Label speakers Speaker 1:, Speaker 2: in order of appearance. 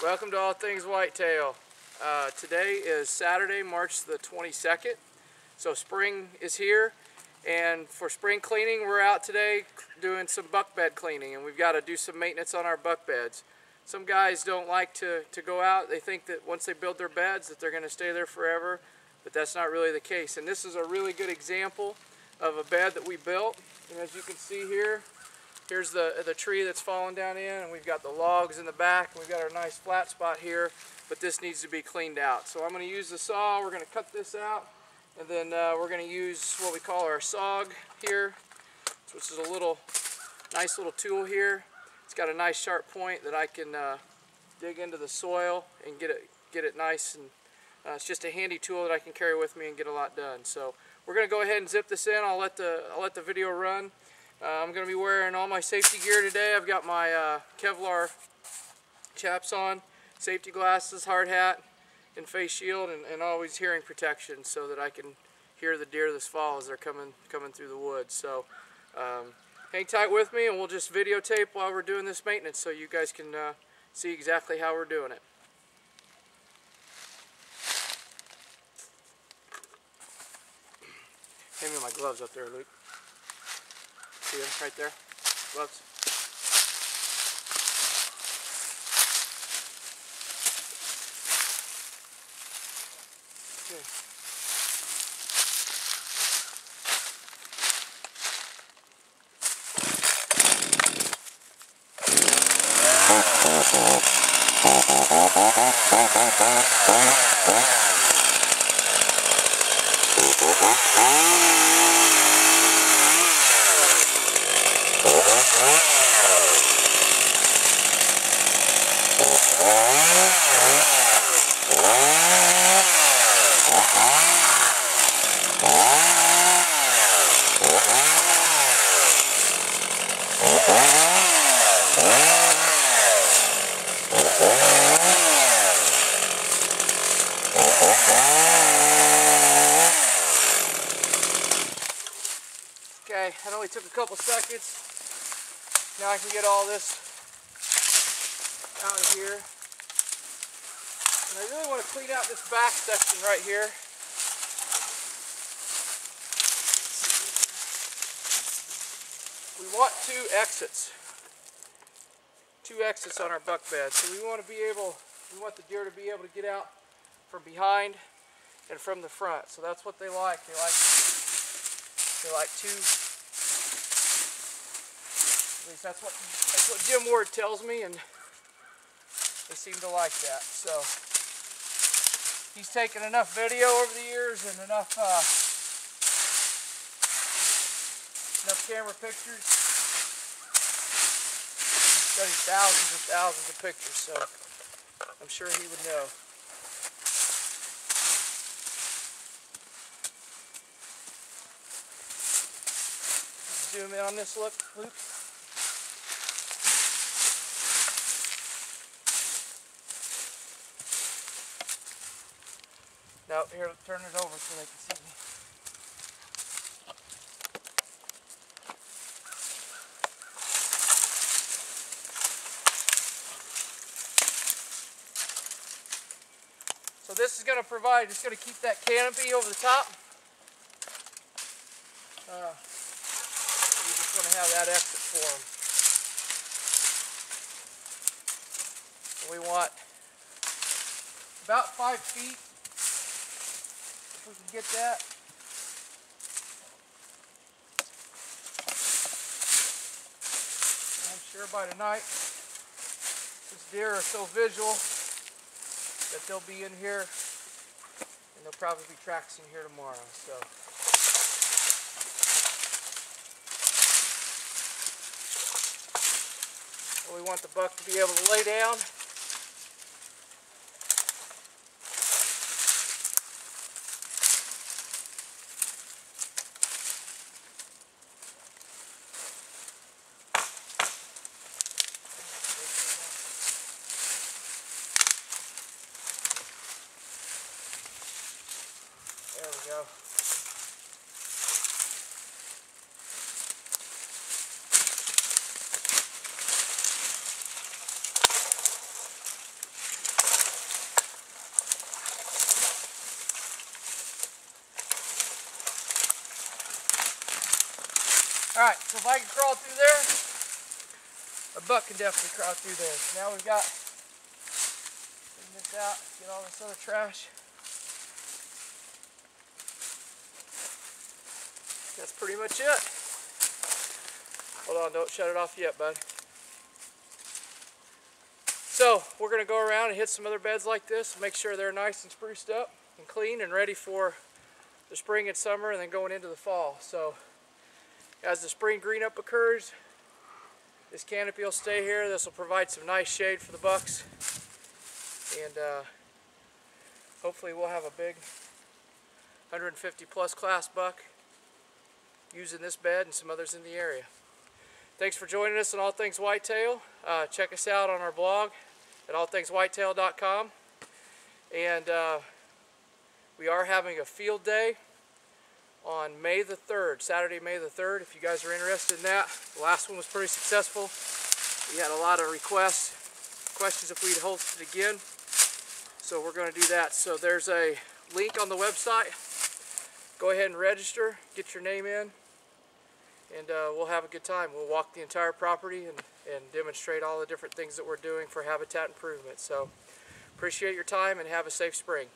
Speaker 1: Welcome to All Things Whitetail. Today is Saturday, March the 22nd. So spring is here, and for spring cleaning we're out today doing some buck bed cleaning, and we've got to do some maintenance on our buck beds. Some guys don't like to go out. They think that once they build their beds that they're going to stay there forever, but that's not really the case. And this is a really good example of a bed that we built. And as you can see here, here's the tree that's fallen down in, and we've got the logs in the back, and we've got our nice flat spot here, but this needs to be cleaned out. So I'm going to use the saw. We're going to cut this out, and then we're going to use what we call our sog here, which is a nice little tool here. It's got a nice sharp point that I can dig into the soil and get it nice, and it's just a handy tool that I can carry with me and get a lot done. So we're going to go ahead and zip this in. I'll let the video run. I'm going to be wearing all my safety gear today. I've got my Kevlar chaps on, safety glasses, hard hat, and face shield, and always hearing protection so that I can hear the deer this fall as they're coming through the woods. So hang tight with me, and we'll just videotape while we're doing this maintenance so you guys can see exactly how we're doing it. Hand me my gloves up there, Luke. See them right there? Gloves. Okay. Okay, that only took a couple seconds. Now I can get all this out of here. And I really want to clean out this back section right here. We want two exits on our buck bed. So we want the deer to be able to get out from behind and from the front. So that's what they like. They like two. At least that's what Jim Ward tells me, and they seem to like that. So he's taken enough video over the years and enough camera pictures. He's studied thousands and thousands of pictures, so I'm sure he would know. Zoom in on this, look, Luke. Now, here, turn it over so they can see me. So this is going to provide, it's going to keep that canopy over the top. You just want to have that exit for them. So we want about 5 feet. If we can get that. I'm sure by tonight, these deer are so visual that they'll be in here, and there'll probably be tracks in here tomorrow. So we want the buck to be able to lay down. There we go. Alright, so if I can crawl through there, a buck can definitely crawl through there. So now we've got, clean this out, get all this other trash. That's pretty much it. Hold on, don't shut it off yet, bud. So we're going to go around and hit some other beds like this, make sure they're nice and spruced up and clean and ready for the spring and summer, and then going into the fall. So as the spring green up occurs, this canopy will stay here. This will provide some nice shade for the bucks, and hopefully we'll have a big 150 plus class buck using this bed and some others in the area. Thanks for joining us on All Things Whitetail. Check us out on our blog at allthingswhitetail.com, and we are having a field day on May the 3rd, Saturday, May the 3rd, if you guys are interested in that. The last one was pretty successful. We had a lot of questions if we'd host it again, so we're going to do that. So there's a link on the website. Go ahead and register, get your name in, and we'll have a good time. We'll walk the entire property and demonstrate all the different things that we're doing for habitat improvement. So appreciate your time and have a safe spring.